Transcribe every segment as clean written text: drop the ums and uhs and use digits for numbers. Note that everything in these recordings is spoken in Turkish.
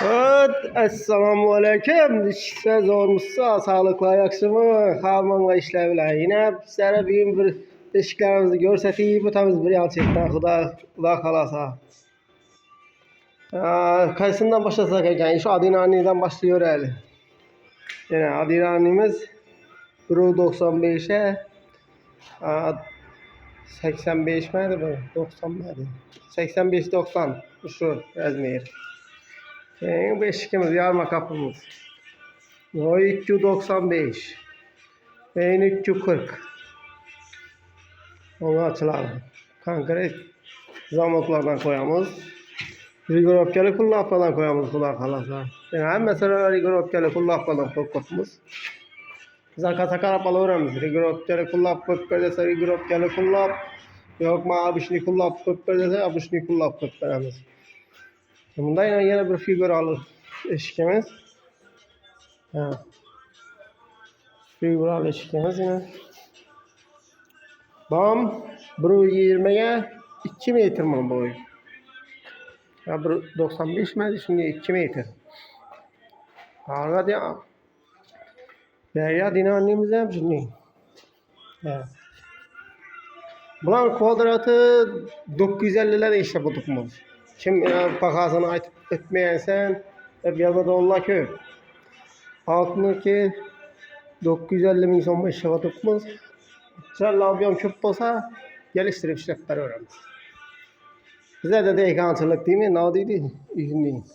Evet, Esselamu Aleyküm. Siz olmuşsa sağlıklı ayaksımı, harmanla işlevler. Yine sizlere bir değişiklerimizi görsetiyi bu tamiz bir yançlıkta Xuda kalasa. Kaysından başlasak ekan, şu Adinani'den başlıyor eli. Yine Adinani'miz 1.95'e 85 miydi bu? 90 miydi? 85-90 şu yazmıyor. Beşikimiz, yarma kapımız. O 395. Beyin 340. Onu açılalım. Konkret zamoklardan koyamız. Rigoropkeli kullaplardan koyamız kulak kalasa. Yani mesela rigoropkeli kullaplardan koyamız. Zakata karapal öğrenmiş. Rigoropkeli kullap koyarsa rigoropkeli kullap. Yok mu abişni kullap koyarsa abişni kullap koyarız. Bundan yine bir figür alır eşikimiz. Figür alır eşikimiz yine. Bam 1.20'ye 2 metre mi boyu? Ya 95 metre şimdi 2 metre. Hadi ya. Ya dinamimiz hem şimdi. Evet. Bunun kvadratı 950'ler işte bulduk. Kim bakasını ayıp etmeyensen hep yazıda onlar ki. Altındaki 950 bin son beş bulduk mu? Labiyom çöp olsa geliştirip işletler öğreniriz. Bize de dekançılık değil mi? Ne dedi? İzin.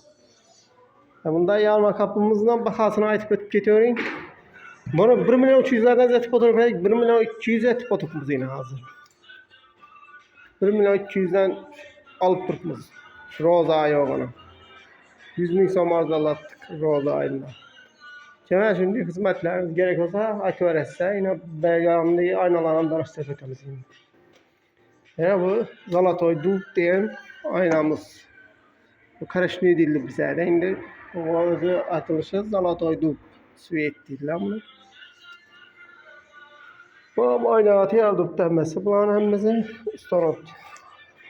Bunda yarma kapımızdan bakasına ayıp etip getiriyorum. Bunu 1.300.000'lerden zeti fotoğrafı 1.200.000 zeti fotoğrafımız yine hazır. 1.200.000'den alıp tutmamız. Roza ayı ona. 100.000 son arzulattık Roza ayında. Kemal şimdi hizmetlerimiz gerek olsa akıver etse yine belgelemli aynalardan danıştırıp etmemiz. Yani bu Zalatoy Duk diyen aynamız. Bu karışmıyor dildi bize de. Şimdi o özü atılışı Zalatoy Duk. Süveyt dildi bunu. Bu aynatı yardım denmesi. Bunların hemmesi ustanot.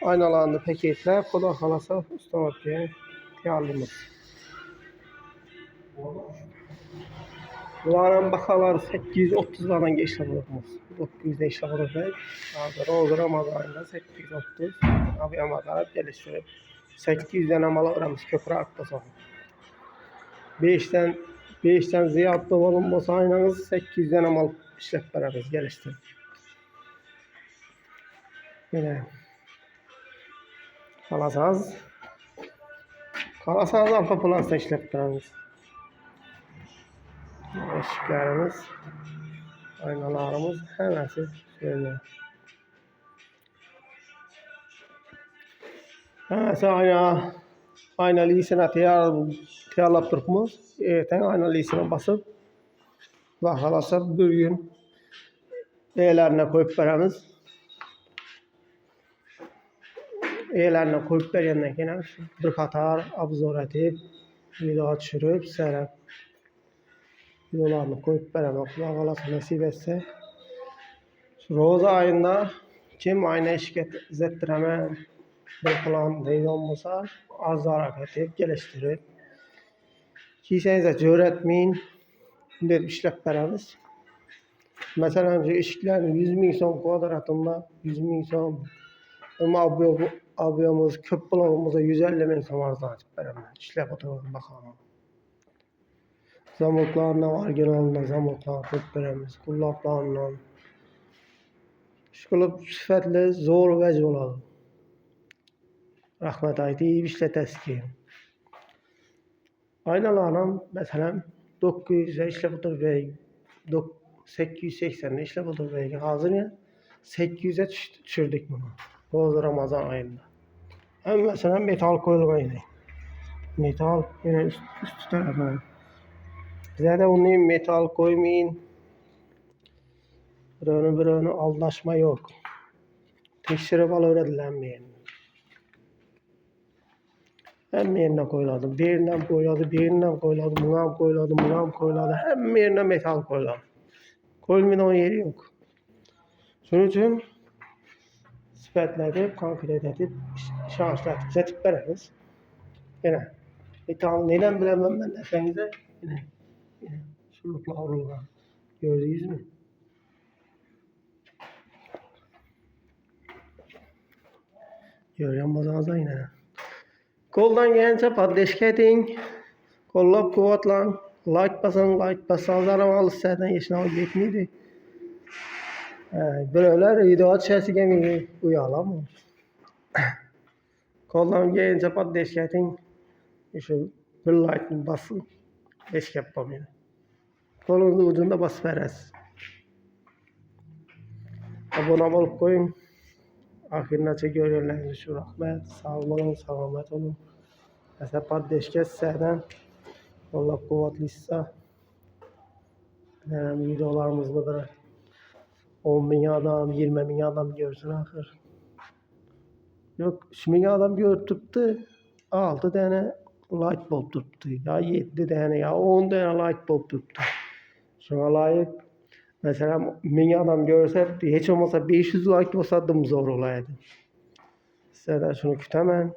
Aynalarını paketle koda kalasa ustanot diye yardımız. Bunların bakalar 830'lardan geçti bulurmuş. 900'de işe bulurdu. Hazır Ramazan'da 830. Abi Ramazan'a geliştirip 800'den amalı öğrenmiş köprü akta sonra. 5'ten ziyadlı olunması aynanız 800'den amal işletmelerimiz geliştirip. Yine kalasaz alfa plasta işletmelerimiz. Eşiklerimiz, aynalarımız hemesi şöyle. Hemesi ayna lisine tiyarlap durmuz. Erten ayna lisine basıp bakalasa bir gün eğlerine koyup veremiz. Eğlerine koyup verenden kenar bir katar abzor edip video düşürüp serip videolarını koyup veremem. Bakalasa nasip etse Roza ayında kim ayna eşlik ettiremem bir plan değil olmasa az hareket edip geliştirip kiysenize cöretmeyin bir işlep veremiz. Mesela eşiklerin 100.000 son kvadratında 100.000 son ama abiyomuz köp bloğumuza 150.000 son arzdan açıp veremem. İşlep oturalım bakalım. Zamoklarına var genelinde zamoklarına koyup veremiz. Kullaplarla Şıkılıp süfetli zor vecih oladı. Rahmet ayeti iyi işletesi ki. Aynalarım mesela 900'e işlep otur ve 880'de işlep otur ve hazır ya 800'e düşürdük bunu. O Ramazan ayında. Hem mesela metal koyulma yine. Metal yine üst tarafına. Zaten onu metal koymayın. Bir önü aldaşma yok. Tekşirip al öğretilenmeyin. Hem yerine koyuladı, birinden koyuladı, bunam koyuladı, hem yerine metal koyuladı. Koyulmayan yeri yok. Şunun için sıfatla edip, konkret edip, şansla etip veririz. Yine Tamam neden bilemem ben desenize. Yine sulukla orulga. Gördünüz mü? Görüyor musunuz yine? Koldan gelince paddeşke edin. Kollap kuvvetlan. Like basın, like bassanız aramalı zaten yaşına yetmiydi. Böyleler video içerisine mi uyalım? Koldan gelince paddeşke edin. Şu bir like basın. Beş yapmam yani. Kolunuzun ucunda bas veririz. Abone olup koyun. Ahirinaçe görüyorlarınız şu rahmet. Sağ olun, selamet olun. Mesela paddeşke sizden. Allah kuvvetliyse. Videolarımızda da 10 bin adam, 20 bin adam görsün ahir. Yok, 3 bin adam gördüktü. 6 tane like bulb tuttu. Ya 7 tane ya 10 tane like bulb tuttu. Şuna layık. Mesela 1000 adam görse hiç olmasa 500 like olsa da zor olaydı. Sizden şunu kütemen.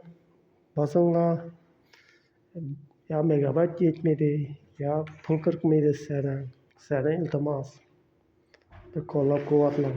Basınla. Ya megabayt yetmedi. Ya pul 40 mıydı sizden. Sizden iltimas. Bir kollap kuvvetlen.